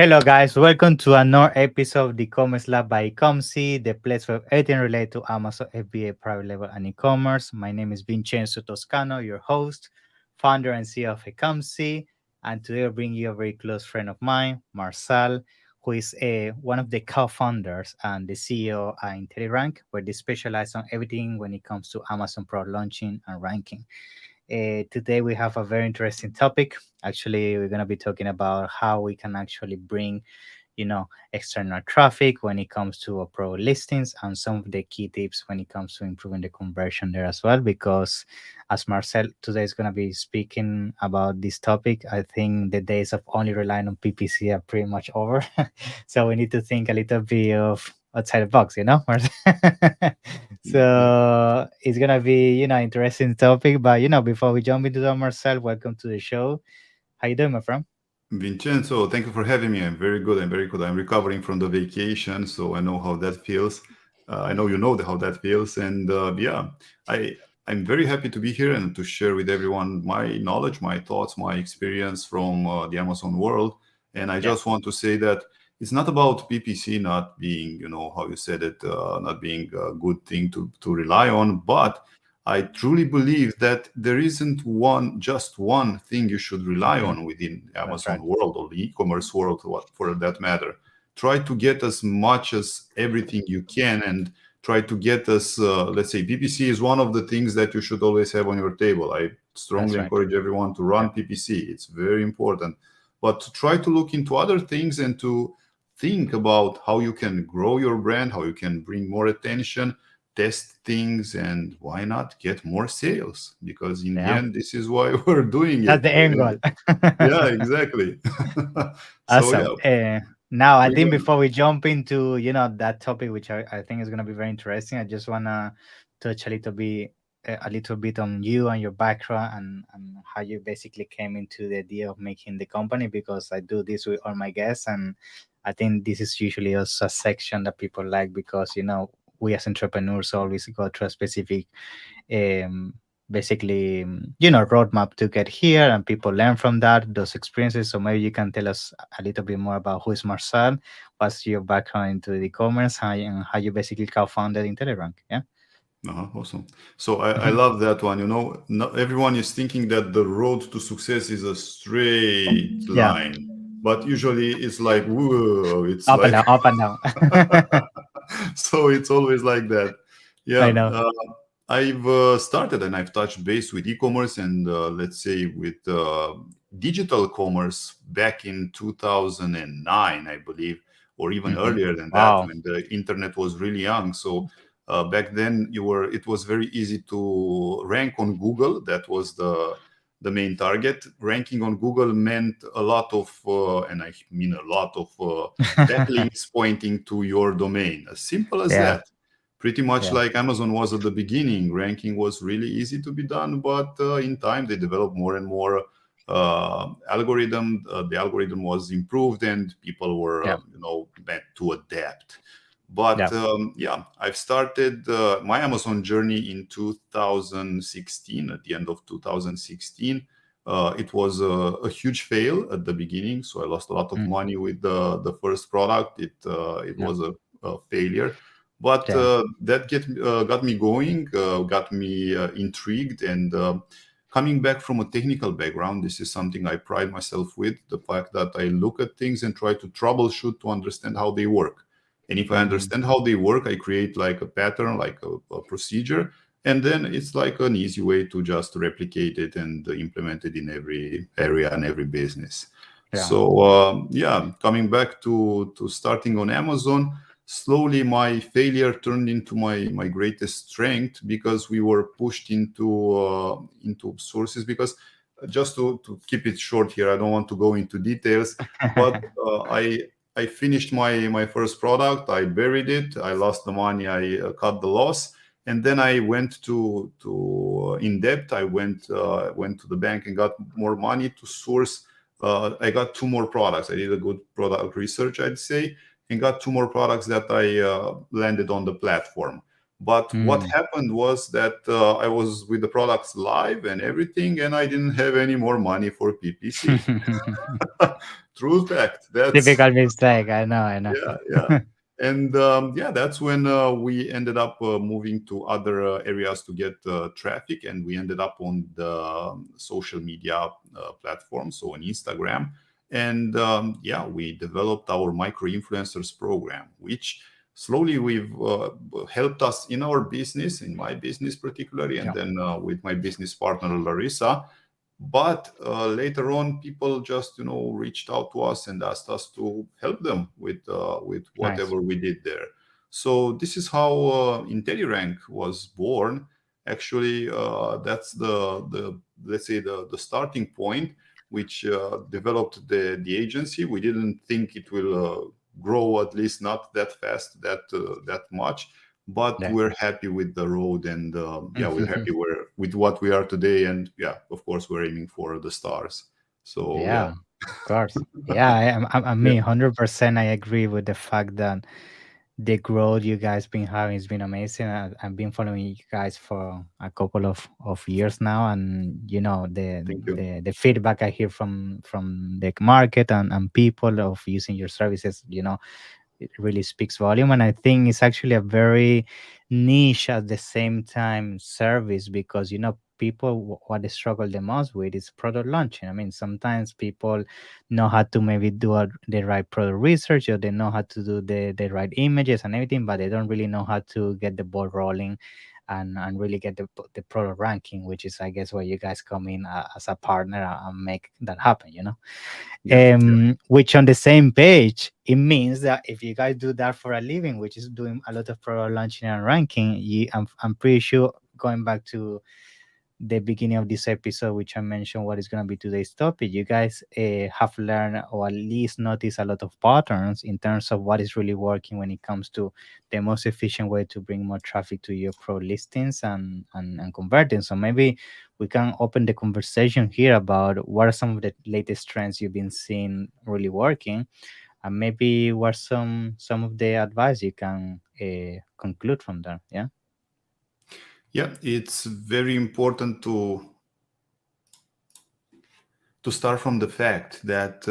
Hello, guys. Welcome to another episode of the e-commerce lab by Ecomcy, the place for everything related to Amazon FBA private label and e-commerce. My name is Vincenzo Toscano, your host, founder and CEO of Ecomcy. And today I bring you a very close friend of mine, Marcel, who is one of the co-founders and the CEO at IntelliRANK, where they specialize on everything when it comes to Amazon product launching and ranking. Today we have a very interesting topic. Actually, we're going to be talking about how we can actually bring, external traffic when it comes to pro listings and some of the key tips when it comes to improving the conversion there as well. Because as Marcel today is going to be speaking about this topic, I think the days of only relying on PPC are pretty much over. So we need to think a little bit of outside the box, Marcel? Yeah. So it's gonna be, interesting topic. But before we jump into that, Marcel, welcome to the show. How you doing, my friend? Vincenzo, thank you for having me. I'm very good. I'm very good. I'm recovering from the vacation, so I know how that feels. I know you know how that feels, and yeah, I'm very happy to be here and to share with everyone my knowledge, my thoughts, my experience from the Amazon world. And I Yeah, just want to say that it's not about PPC not being, how you said it, not being a good thing to rely on, but I truly believe that there isn't just one thing you should rely hmm, on within that's Amazon right. world or the e-commerce world, what for that matter. Try to get as much as everything you can, and try to get as let's say PPC is one of the things that you should always have on your table. I That's strongly right. encourage everyone to Yeah, run PPC. It's very important, but to try to look into other things and to think about how you can grow your brand, how you can bring more attention, test things, and why not get more sales, because in the yeah. end this is why we're doing That's it. the end goal. Yeah, exactly. So Awesome. yeah, Now, I we're think going. before we jump into that topic, which I think is gonna be very interesting, I just wanna touch a little bit on you and your background and how you basically came into the idea of making the company. Because I do this with all my guests, and I think this is usually also a section that people like because we as entrepreneurs always go through a specific um, basically roadmap to get here, and people learn from those experiences. So maybe you can tell us a little bit more about who is Marcel, what's your background into the e-commerce, and how you basically co-founded IntelliRank. Yeah. Awesome. So I love that one. Not everyone is thinking that the road to success is a straight Yeah, line, but usually it's like whoa, it's up and like down, up and down. so it's always like that. I Yeah, know. I've started and I've touched base with e-commerce and let's say with digital commerce back in 2009, I believe, or even Hmm. earlier than that, Wow. when the internet was really young. So back then, it was very easy to rank on Google. That was the main target. Ranking on Google meant a lot of, and I mean a lot of backlinks pointing to your domain. As simple as Yeah. that. Pretty much Yeah. like Amazon was at the beginning. Ranking was really easy to be done, but in time they developed more and more algorithm. The algorithm was improved, and people were, Yeah. meant to adapt. But Yeah. yeah, I've started my Amazon journey in 2016. At the end of 2016, it was a huge fail at the beginning, so I lost a lot of Mm. money with the first product. It Yeah. was a failure, but Yeah. that got me going, got me intrigued, and coming back from a technical background, this is something I pride myself with: the fact that I look at things and try to troubleshoot to understand how they work. And if I Hmm. understand how they work, I create like a pattern, like a procedure, and then it's like an easy way to just replicate it and implement it in every area and every business. Yeah. So yeah, coming back to starting on Amazon, slowly my failure turned into my greatest strength, because we were pushed into sources. Because just to keep it short here, I don't want to go into details, but I finished my first product. I buried it. I lost the money. I cut the loss, and then I went to in debt. I went to the bank and got more money to source. I got two more products. I did a good product research, I'd say, and got two more products that I landed on the platform. But what Mm. happened was that I was with the products live and everything, and I didn't have any more money for PPC. true fact. That's Typical mistake. I know. I know. yeah, yeah. And yeah, that's when we ended up moving to other areas to get traffic, and we ended up on the social media platform, so on Instagram. And yeah, we developed our micro influencers program, which slowly we've helped us in our business, in my business particularly, and Yeah. then with my business partner Larissa. But later on, people just reached out to us and asked us to help them with Nice. whatever we did there. So this is how IntelliRANK was born. Actually, that's the let's say the starting point, which developed the agency. We didn't think it will grow, at least not that fast, that much, but Yeah. we're happy with the road, and yeah, we're happy with what we are today, and yeah, of course we're aiming for the stars. So yeah. Yeah, of course. Yeah, I Yeah, mean, 100% I agree with the fact that the growth you guys been having has been amazing. I've been following you guys for a couple of years now, and you know thank you. the feedback I hear from the market and people of using your services, it really speaks volume. And I think it's actually a very niche at the same time service, because people, what they struggle the most with is product launching. I mean, sometimes people know how to maybe do the right product research, or they know how to do the right images and everything, but they don't really know how to get the ball rolling and really get the product ranking, which is, I guess, where you guys come in as a partner and make that happen. Yeah, yeah, Which on the same page, it means that if you guys do that for a living, which is doing a lot of product launching and ranking, I'm pretty sure, going back to the beginning of this episode, which I mentioned what is going to be today's topic, you guys have learned, or at least noticed, a lot of patterns in terms of what is really working when it comes to the most efficient way to bring more traffic to your pro listings and converting. So maybe we can open the conversation here about what are some of the latest trends you've been seeing really working, and maybe what some of the advice you can conclude from there. Yeah. yeah. It's very important to start from the fact that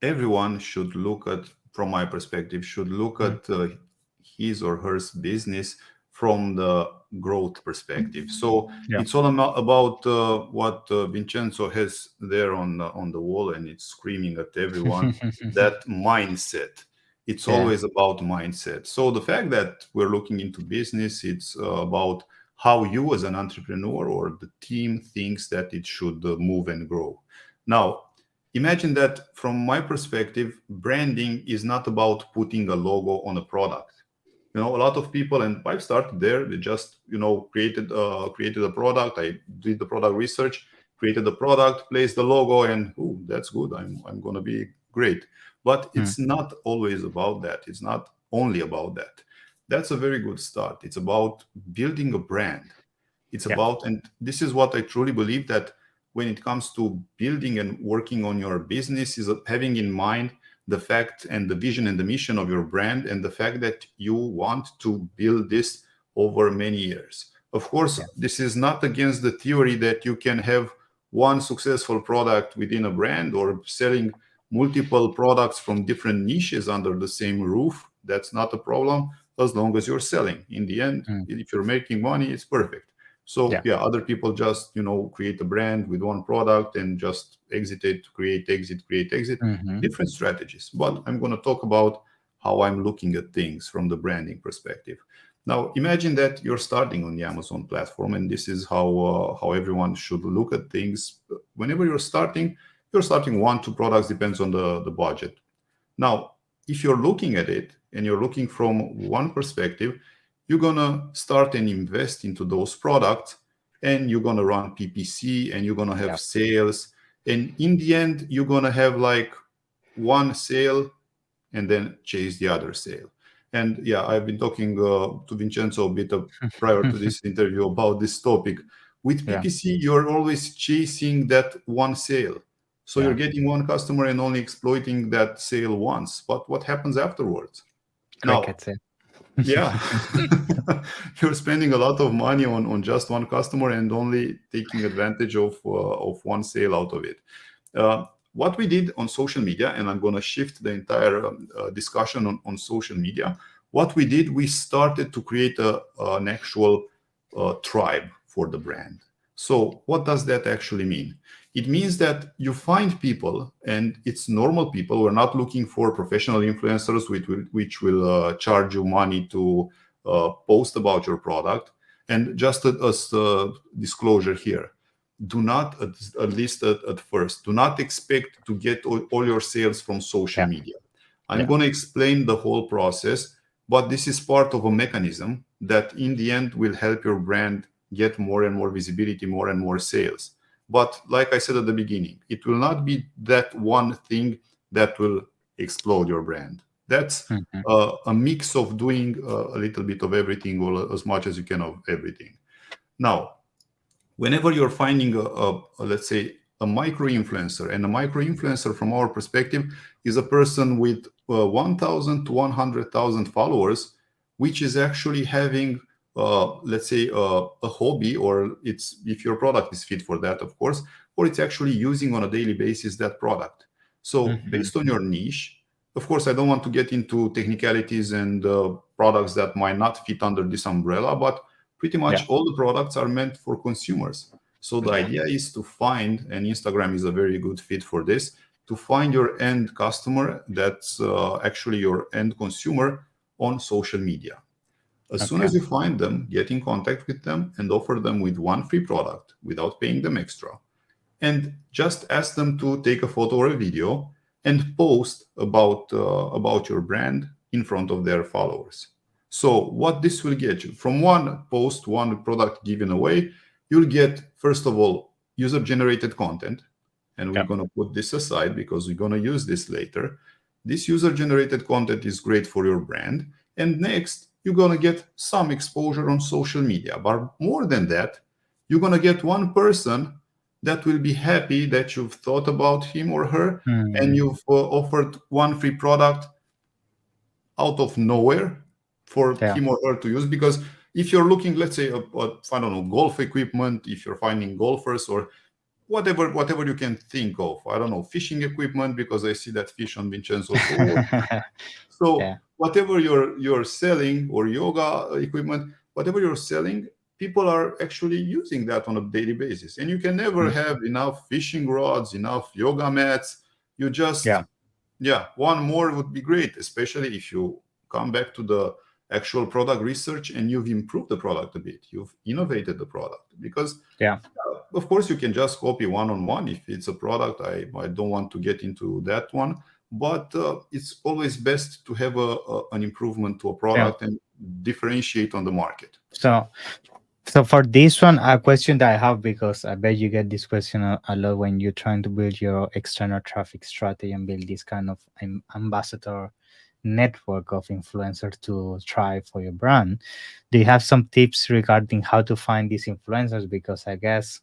everyone should look at, from my perspective, should look Mm. at his or her business from the growth perspective. So Yeah. it's all about what Vincenzo has there on the wall, and it's screaming at everyone, that mindset. It's Yeah. always about mindset. So the fact that we're looking into business, it's about how you as an entrepreneur or the team thinks that it should move and grow. Now, imagine that from my perspective, branding is not about putting a logo on a product. A lot of people, and I've started there, they just created a product. I did the product research, created the product, placed the logo, and oh, that's good. I'm gonna be great. But Mm. it's not always about that. It's not only about that. That's a very good start. It's about building a brand. It's Yeah. about, and this is what I truly believe, that when it comes to building and working on your business, is having in mind the fact and the vision and the mission of your brand, and the fact that you want to build this over many years. Of course, Yeah. this is not against the theory that you can have one successful product within a brand, or selling multiple products from different niches under the same roof. That's not a problem, as long as you're selling. In the end, Mm. if you're making money, it's perfect. So Yeah. yeah, other people just create a brand with one product and just exit it, create exit, create exit. Hmm. Different strategies. But I'm going to talk about how I'm looking at things from the branding perspective. Now, imagine that you're starting on the Amazon platform, and this is how everyone should look at things. Whenever you're starting one, two products, depends on the budget. Now, if you're looking at it and you're looking from one perspective, you're going to start and invest into those products, and you're going to run PPC, and you're going to have Yeah. sales. And in the end, you're going to have like one sale and then chase the other sale. And yeah, I've been talking to Vincenzo a bit prior to this interview about this topic. With Yeah. PPC, you're always chasing that one sale. So you're Yeah. getting one customer and only exploiting that sale once. But what happens afterwards? Now, Crickets. Yeah. yeah, you're spending a lot of money on just one customer and only taking advantage of one sale out of it. Uh, what we did on social media, and I'm going to shift the entire discussion on social media. What we did, we started to create an actual tribe for the brand. So what does that actually mean? It means that you find people, and it's normal people. We're not looking for professional influencers which will charge you money to post about your product. And just as disclosure here, do not, at least at first, do not expect to get all your sales from social media. I'm going to explain the whole process, but this is part of a mechanism that in the end will help your brand get more and more visibility, more and more sales. But like I said at the beginning, it will not be that one thing that will explode your brand. That's a mix of doing a little bit of everything, or as much as you can of everything. Now, whenever you're finding let's say, a micro-influencer, and a micro-influencer from our perspective is a person with 1,000 to 100,000 followers, which is actually having, let's say, a hobby, or it's, if your product is fit for that, of course, or it's actually using on a daily basis that product. So based on your niche, of course, I don't want to get into technicalities and products that might not fit under this umbrella, but pretty much all the products are meant for consumers. So the idea is to find, and Instagram is a very good fit for this, to find your end customer that's actually your end consumer on social media. As soon as you find them, get in contact with them and offer them with one free product without paying them extra. And just ask them to take a photo or a video and post about your brand in front of their followers. So what this will get you, from one post, one product given away, you'll get, first of all, user-generated content. And we're going to put this aside because we're going to use this later. This user-generated content is great for your brand. And next, you're going to get some exposure on social media. But more than that, you're going to get one person that will be happy that you've thought about him or her, and you've offered one free product out of nowhere for him or her to use. Because if you're looking, let's say, I don't know, golf equipment, if you're finding golfers or whatever you can think of, I don't know, fishing equipment, because I see that fish on Vincenzo's board. So whatever you're selling, or yoga equipment, whatever you're selling, people are actually using that on a daily basis. And you can never have enough fishing rods, enough yoga mats. You just, one more would be great, especially if you come back to the actual product research and you've improved the product a bit. You've innovated the product. Because, of course, you can just copy one-on-one if it's a product. I don't want to get into that one. But it's always best to have an improvement to a product and differentiate on the market. So for this one, a question that I have, because I bet you get this question a lot when you're trying to build your external traffic strategy and build this kind of ambassador network of influencers to try for your brand. Do you have some tips regarding how to find these influencers? Because I guess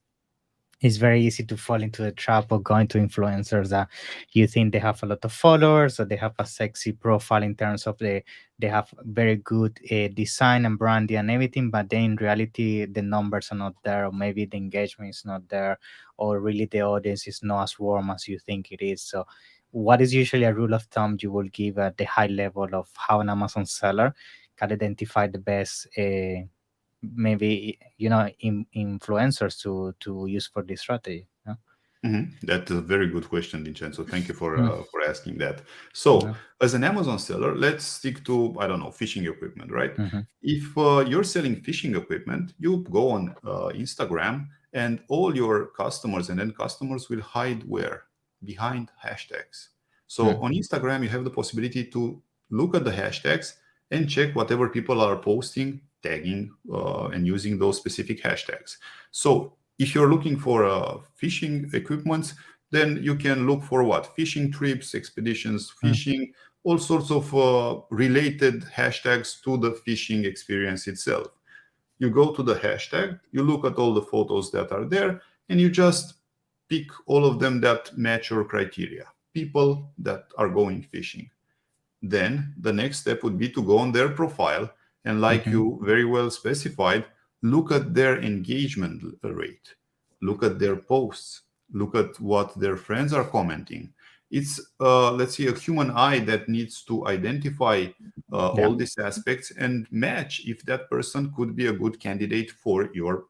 it's very easy to fall into the trap of going to influencers that you think they have a lot of followers, or they have a sexy profile in terms of they have very good design and branding and everything, but then in reality the numbers are not there, or maybe the engagement is not there, or really the audience is not as warm as you think it is. So what is usually a rule of thumb you will give at the high level of how an Amazon seller can identify the best maybe influencers to use for this strategy? That's a very good question, Vincenzo. Thank you for asking that. So as an Amazon seller, let's stick to, I don't know, fishing equipment, right? If you're selling fishing equipment, you go on Instagram, and all your customers and end customers will hide where? Behind hashtags. So on Instagram, you have the possibility to look at the hashtags and check whatever people are posting, tagging, and using those specific hashtags. So if you're looking for fishing equipment, then you can look for what? Fishing trips, expeditions, fishing, all sorts of related hashtags to the fishing experience itself. You go to the hashtag, you look at all the photos that are there, and you just pick all of them that match your criteria, people that are going fishing. Then the next step would be to go on their profile, and like you very well specified, look at their engagement rate, look at their posts, look at what their friends are commenting. It's let's say a human eye that needs to identify Yeah. all these aspects and match if that person could be a good candidate for your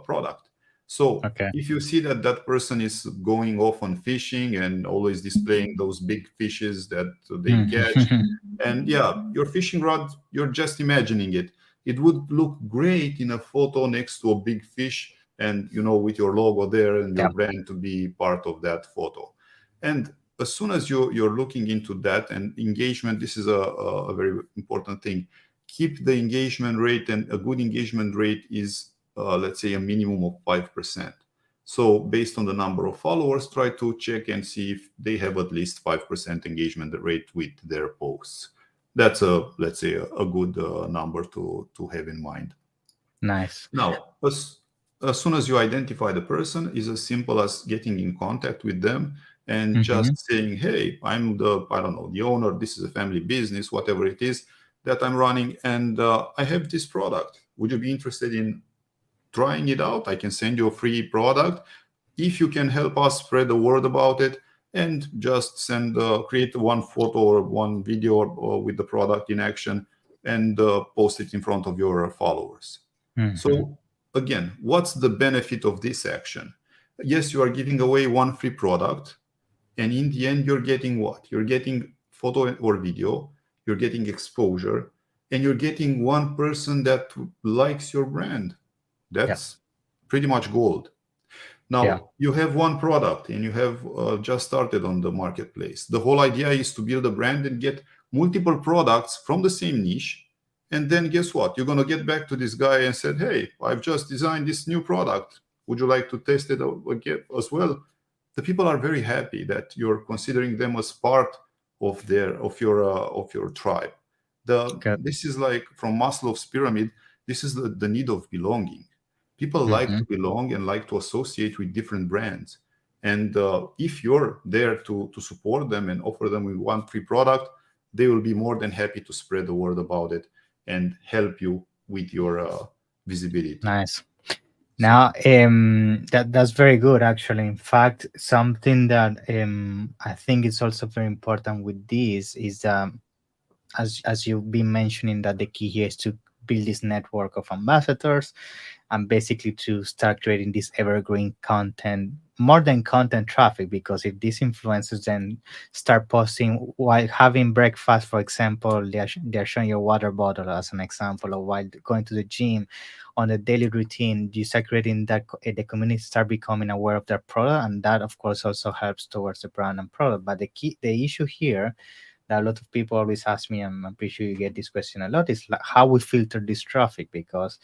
product. So Okay. if you see that that person is going off on fishing and always displaying those big fishes that they catch, Mhm. and yeah, your fishing rod, you're just imagining it. It would look great in a photo next to a big fish, and with your logo there and your Yeah. brand to be part of that photo. And as soon as you're looking into that and engagement, this is a very important thing. Keep the engagement rate, and a good engagement rate is let's say a minimum of 5%. So based on the number of followers, try to check and see if they have at least 5% engagement rate with their posts. That's let's say a good number to have in mind. Nice. Now, as soon as you identify the person, is as simple as getting in contact with them and Hmm. just saying, "Hey, I'm I don't know, the owner. This is a family business, whatever it is that I'm running, and I have this product. Would you be interested in trying it out? I can send you a free product if you can help us spread the word about it." And just create one photo or one video with the product in action, and post it in front of your followers. Hmm. So again, what's the benefit of this action? Yes, you are giving away one free product, and in the end, you're getting what? You're getting photo or video, you're getting exposure, and you're getting one person that likes your brand. Yeah. That's pretty much gold. Yeah. Now, you have one product and you have just started on the marketplace. The whole idea is to build a brand and get multiple products from the same niche. And then guess what? You're going to get back to this guy and said, "Hey, I've just designed this new product. Would you like to test it again as well?" The people are very happy that you're considering them as part of your tribe. Good. This is like from Maslow's pyramid. This is the need of belonging. People like Hmm. to belong and like to associate with different brands. And if you're there to support them and offer them with one free product, they will be more than happy to spread the word about it and help you with your visibility. Nice. Now, that's very good, actually. In fact, something that I think is also very important with this is, as you've been mentioning, that the key here is to build this network of ambassadors, and basically to start creating this evergreen content, more than content traffic. Because if these influencers then start posting while having breakfast, for example, they're showing your water bottle as an example, or while going to the gym, on the daily routine, you start creating that the community start becoming aware of their product, and that of course also helps towards the brand and product. But the issue here that a lot of people always ask me, and I'm pretty sure you get this question a lot, is like how we filter this traffic. Because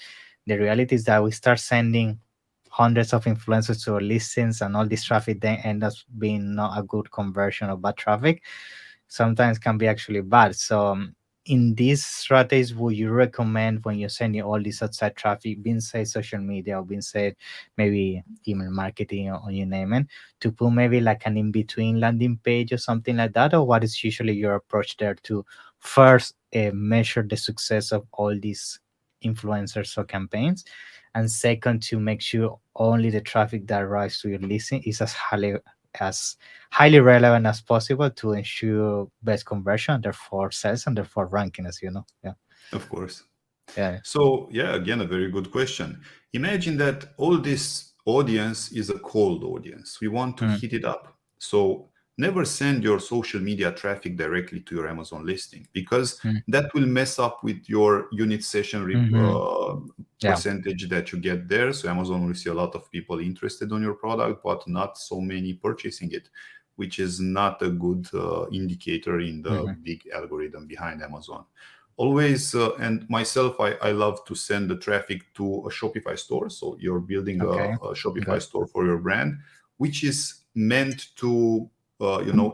the reality is that we start sending hundreds of influencers to our listings, and all this traffic then ends up being not a good conversion of bad traffic. Sometimes can be actually bad. So in these strategies, would you recommend, when you're sending all this outside traffic, being said social media, or being said maybe email marketing, or you name it, to put maybe like an in-between landing page or something like that? Or what is usually your approach there to first measure the success of all these influencers or campaigns, and second, to make sure only the traffic that arrives to your listing is as highly relevant as possible to ensure best conversion, therefore sales, and therefore ranking, as you know? Yeah. Of course. Yeah. So, yeah, again, a very good question. Imagine that all this audience is a cold audience. We want to Mm, heat it up. So, never send your social media traffic directly to your Amazon listing, because mm, that will mess up with your unit session mm-hmm. Yeah. percentage that you get there. So, Amazon will see a lot of people interested on your product, but not so many purchasing it, which is not a good indicator in the Hmm. big algorithm behind Amazon. Always, and myself, I love to send the traffic to a Shopify store. So you're building Okay. a Shopify Good. store for your brand, which is meant to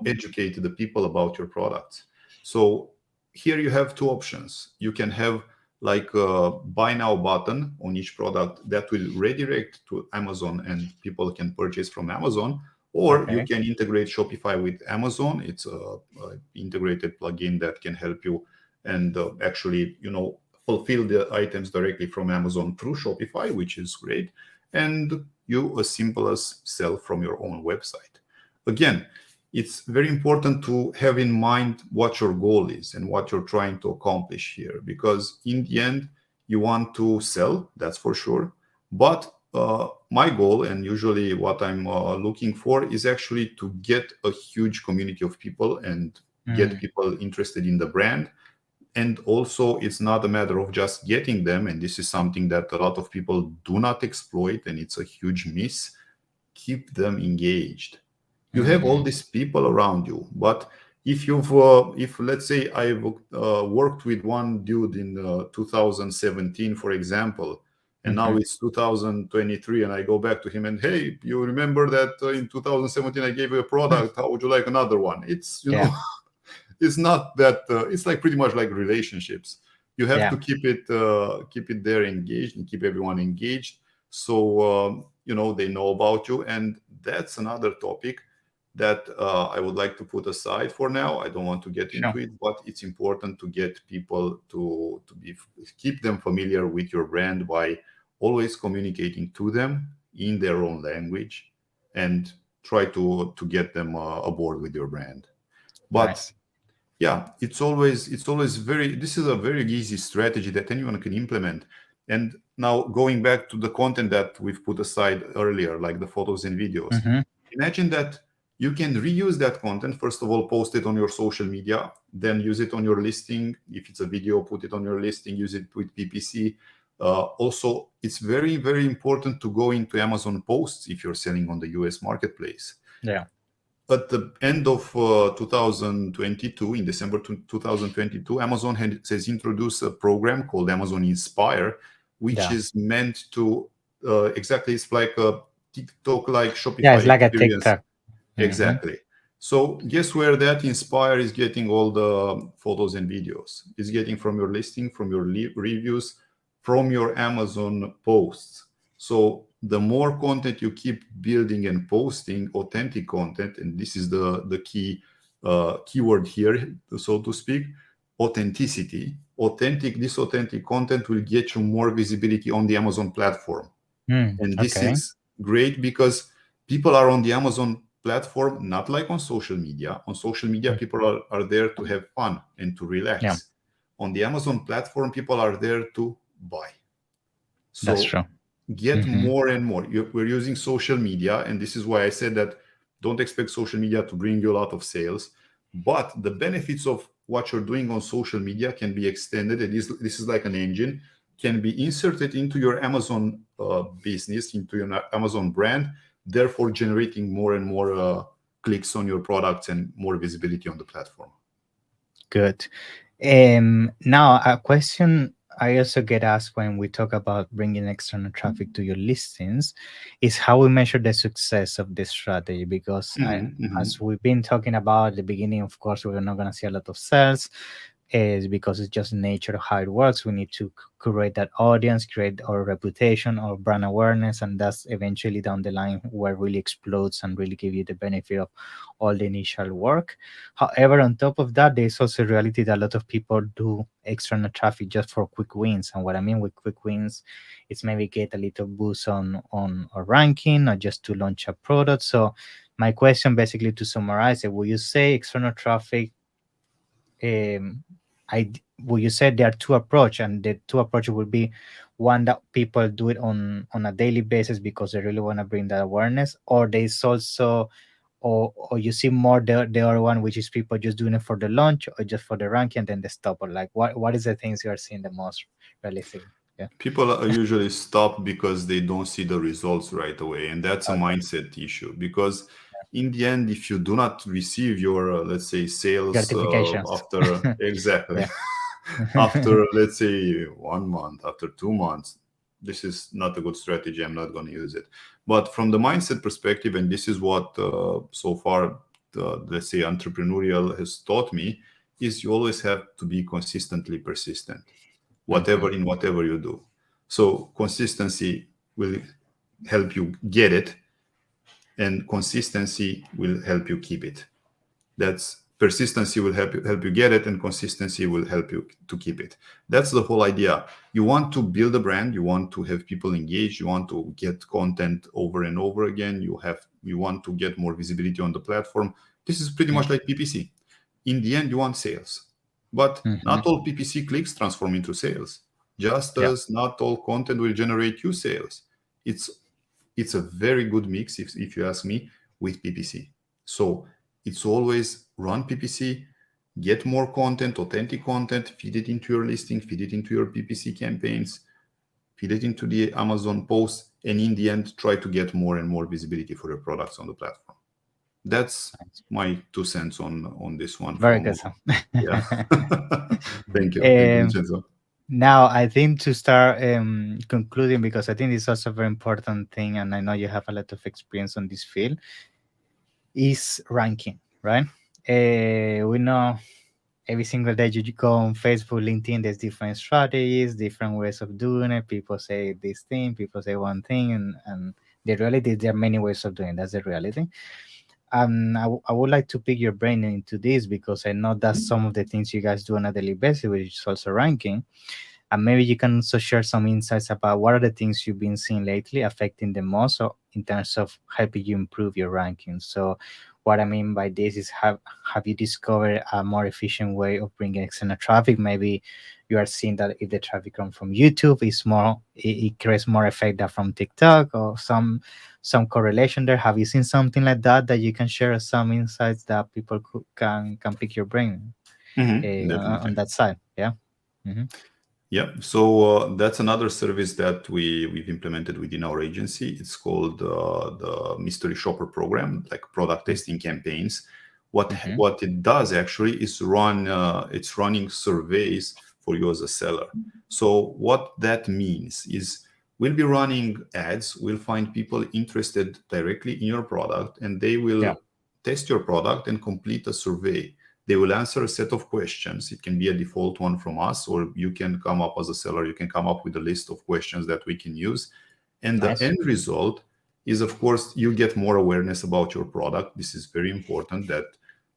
educate the people about your products. So here you have two options. You can have like a buy now button on each product that will redirect to Amazon and people can purchase from Amazon, or you Okay. can integrate Shopify with Amazon. It's a integrated plugin that can help you and actually fulfill the items directly from Amazon through Shopify, which is great. And you as simple as sell from your own website. Again, it's very important to have in mind what your goal is and what you're trying to accomplish here, because in the end, you want to sell, that's for sure. But my goal, and usually what I'm looking for, is actually to get a huge community of people and get people interested in the brand. And also, it's not a matter of just getting them, and this is something that a lot of people do not exploit, and it's a huge miss. Keep them engaged. You have all these people around you, but if let's say I've worked with one dude in 2017, for example, and now it's 2023, and I go back to him and, hey, you remember that in 2017 I gave you a product? How would you like another one? It's it's not that. It's like pretty much like relationships. You have to keep it there engaged and keep everyone engaged, so they know about you. And that's another topic that I would like to put aside for now. I don't want to get into it, but it's important to get people to keep them familiar with your brand by always communicating to them in their own language, and try to get them aboard with your brand. But Nice. yeah, it's always this is a very easy strategy that anyone can implement. And now, going back to the content that we've put aside earlier, like the photos and videos, imagine that you can reuse that content. First of all, post it on your social media, then use it on your listing. If it's a video, put it on your listing, use it with PPC. Also, it's very, very important to go into Amazon posts if you're selling on the US marketplace. Yeah. At the end of 2022, in December 2022, Amazon has introduced a program called Amazon Inspire, which is meant to exactly, it's like a TikTok, like Shopify it's like experience. a TikTok. Exactly. So guess where that Inspire is getting all the photos and videos? It's getting from your listing, from your reviews, from your Amazon posts. So the more content you keep building and posting, authentic content, and this is the key keyword here, so to speak, authenticity. This authentic content will get you more visibility on the Amazon platform. And this is great because people are on the Amazon platform, not like on social media. On social media, people are there to have fun and to relax. Yeah. On the Amazon platform, people are there to buy. So That's true. get more and more. We're using social media, and this is why I said that don't expect social media to bring you a lot of sales, but the benefits of what you're doing on social media can be extended. And this is like an engine, can be inserted into your Amazon business, into your Amazon brand, therefore generating more and more clicks on your products and more visibility on the platform. Good. Now, a question I also get asked when we talk about bringing external traffic to your listings is how we measure the success of this strategy. Because as we've been talking about at the beginning, of course, we're not going to see a lot of sales. Is because it's just nature of how it works. We need to create that audience, create our reputation, our brand awareness, and that's eventually down the line where it really explodes and really give you the benefit of all the initial work. However, on top of that, there's also a reality that a lot of people do external traffic just for quick wins. And what I mean with quick wins, it's maybe get a little boost on a ranking or just to launch a product. So my question, basically to summarize it, will you say external traffic well, you said there are two approaches, and the two approaches will be one that people do it on a daily basis because they really want to bring that awareness, or there's also, or you see more the other one, which is people just doing it for the launch or just for the ranking and then they stop. Or like what is the things you are seeing the most realistic? Yeah, people usually stop because they don't see the results right away, and that's a mindset issue. Because in the end, if you do not receive your let's say sales after exactly after let's say 1 month, after 2 months, this is not a good strategy. I'm not going to use it. But from the mindset perspective, and this is what so far let's say entrepreneurial has taught me, is you always have to be consistently persistent, whatever you do. So consistency will help you get it, and consistency will help you keep it. That's Persistency will help you get it, and consistency will help you to keep it. That's the whole idea. You want to build a brand, you want to have people engaged, you want to get content over and over again, you want to get more visibility on the platform. This is pretty much like PPC. In the end, you want sales, but not all PPC clicks transform into sales, just Yeah. as not all content will generate you sales. It's a very good mix, if you ask me, with PPC. So it's always run PPC, get more content, authentic content, feed it into your listing, feed it into your PPC campaigns, feed it into the Amazon posts, and in the end, try to get more and more visibility for your products on the platform. That's my 2 cents on this one. Very From good. So. yeah, thank you, um, Vincenzo. Now, I think to start concluding, because I think it's also a very important thing, and I know you have a lot of experience on this field, is ranking, right? We know every single day you go on Facebook, LinkedIn, there's different strategies, different ways of doing it. People say this thing, people say one thing, and the reality, there are many ways of doing it. That's the reality. I would like to pick your brain into this, because I know that's some of the things you guys do on a daily basis, which is also ranking. And maybe you can also share some insights about what are the things you've been seeing lately affecting the most, or in terms of helping you improve your rankings. So what I mean by this is, have you discovered a more efficient way of bringing external traffic? Maybe you are seeing that if the traffic comes from YouTube, it creates more effect than from TikTok, or some correlation there. Have you seen something like that you can share some insights that people can pick your brain on Definitely. that side? Yeah. Hmm. Yeah, so that's another service that we've implemented within our agency. It's called the Mystery Shopper program, like product testing campaigns. Hmm. What it does actually is it's running surveys for you as a seller. So what that means is, we'll be running ads. We'll find people interested directly in your product, and they Yeah. will test your product and complete a survey. They will answer a set of questions. It can be a default one from us, or you can come up as a seller, you can come up with a list of questions that we can use. And the Nice. end result is, of course, you get more awareness about your product. This is very important, that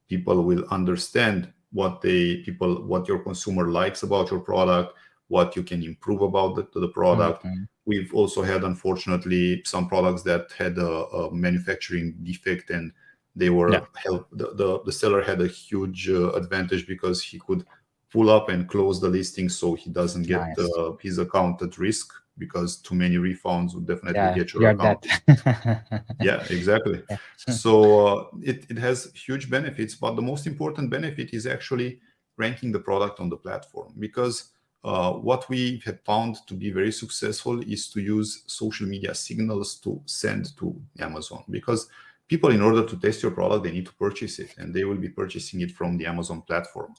people will understand what your consumer likes about your product, what you can improve about the product. Hmm. We've also had, unfortunately, some products that had a manufacturing defect, and they Yeah. were help the seller had a huge advantage, because he could pull up and close the listing, so he doesn't get Nice. his account at risk, because too many refunds would definitely Yeah, get your you're account. dead. Yeah, exactly. Yeah. So it has huge benefits, but the most important benefit is actually ranking the product on the platform, because what we have found to be very successful is to use social media signals to send to Amazon, because people, in order to test your product, they need to purchase it, and they will be purchasing it from the Amazon platform,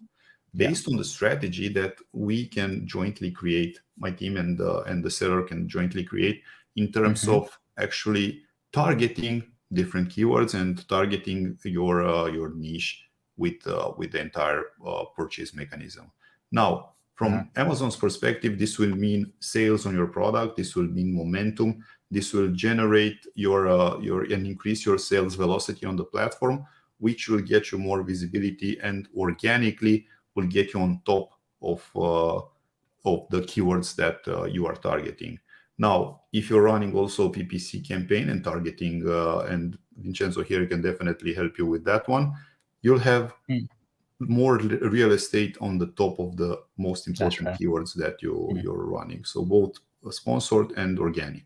Yeah. based on the strategy that we can jointly create. My team and the seller can jointly create, in terms Hmm. of actually targeting different keywords and targeting your niche with the entire purchase mechanism. Now, Uh, from Amazon's perspective, this will mean sales on your product. This will mean momentum. This will generate your and increase your sales velocity on the platform, which will get you more visibility, and organically will get you on top of the keywords that you are targeting. Now, if you're running also PPC campaign and targeting, and Vincenzo here can definitely help you with that one, you'll have mm, more real estate on the top of the most that's important right. keywords that Mm, you're running. So both sponsored and organic.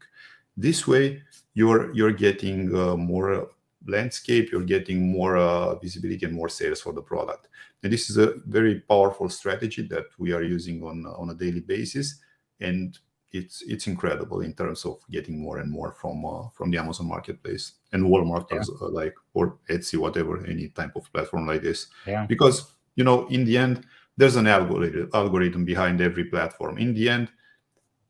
This way, you're getting more landscape, you're getting more visibility and more sales for the product. And this is a very powerful strategy that we are using on a daily basis, and it's incredible in terms of getting more and more from the Amazon marketplace and Walmart, yeah. like, or Etsy, whatever, any type of platform like this. Yeah. Because in the end, there's an algorithm behind every platform. In the end,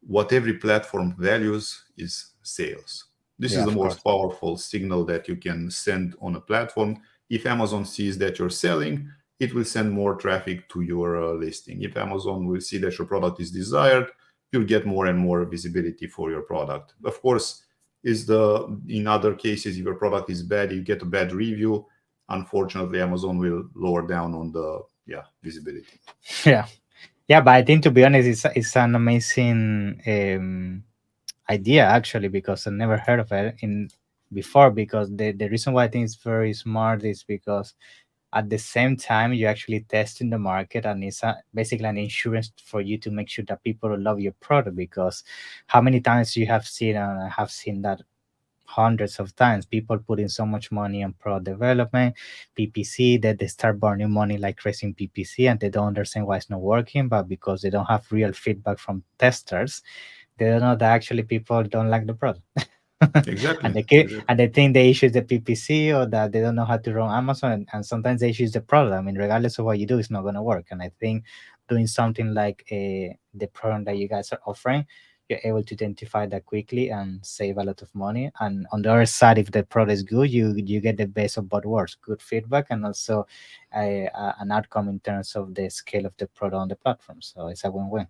what every platform values is sales. This Yeah. is the Of most course. powerful signal that you can send on a platform. If Amazon sees that you're selling, it will send more traffic to your listing. If Amazon will see that your product is desired, you'll get more and more visibility for your product. Of course, in other cases, if your product is bad, you get a bad review, unfortunately Amazon will lower down on the visibility. Yeah. Yeah, but I think, to be honest, it's an amazing idea, actually, because I never heard of it in before. Because the reason why I think it's very smart is because at the same time you're actually testing the market, and it's basically an insurance for you to make sure that people will love your product. Because how many times you have seen, and I have seen that hundreds of times, people putting so much money on product development, PPC, that they start burning money like crazy in PPC, and they don't understand why it's not working. But because they don't have real feedback from testers, they don't know that actually people don't like the product. Exactly, And they think the issue is the PPC, or that they don't know how to run Amazon, and sometimes the issue is the product. I mean, regardless of what you do, it's not going to work. And I think doing something like the program that you guys are offering, you're able to identify that quickly and save a lot of money. And on the other side, if the product is good, you get the best of both worlds: good feedback, and also an outcome in terms of the scale of the product on the platform. So it's a win-win.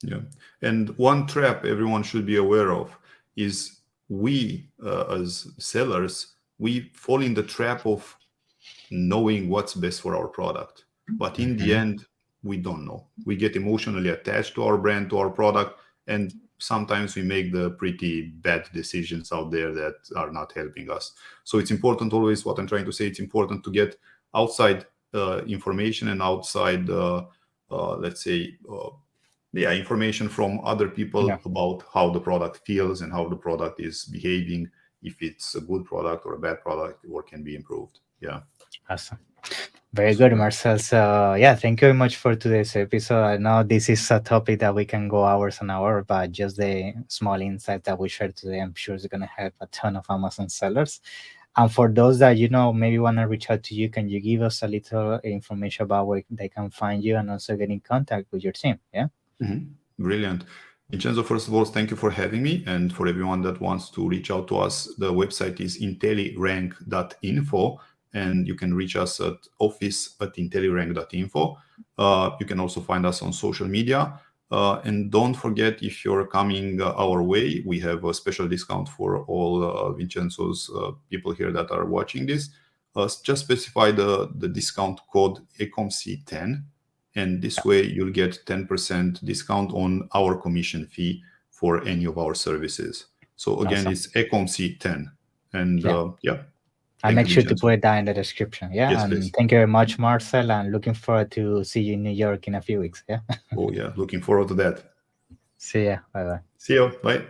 Yeah. And one trap everyone should be aware of is we, as sellers, we fall in the trap of knowing what's best for our product. But in the end, we don't know. We get emotionally attached to our brand, to our product, and sometimes we make the pretty bad decisions out there that are not helping us. So it's important always, what I'm trying to say, it's important to get outside information and outside, let's say, information from other people about how the product feels and how the product is behaving, if it's a good product or a bad product, or can be improved. Yeah. Awesome. Very good, Marcel. So yeah, thank you very much for today's episode. I know this is a topic that we can go hours and hours, but just the small insight that we shared today, I'm sure is going to help a ton of Amazon sellers. And for those that maybe want to reach out to you, can you give us a little information about where they can find you and also get in contact with your team? Yeah. Brilliant. Vincenzo, first of all, thank you for having me. And for everyone that wants to reach out to us, the website is IntelliRANK.info, and you can reach us at office@IntelliRANK.info. You can also find us on social media. And don't forget, if you're coming our way, we have a special discount for all Vincenzo's people here that are watching this. Just specify the discount code Ecomcy10. And this way you'll get 10% discount on our commission fee for any of our services. So again, it's Ecomcy10. And I'll make sure to put it down in the description. Yeah. Yes, and please. Thank you very much, Marcel. And looking forward to see you in New York in a few weeks. Yeah. Oh yeah. Looking forward to that. See ya. Bye-bye. See you. Bye.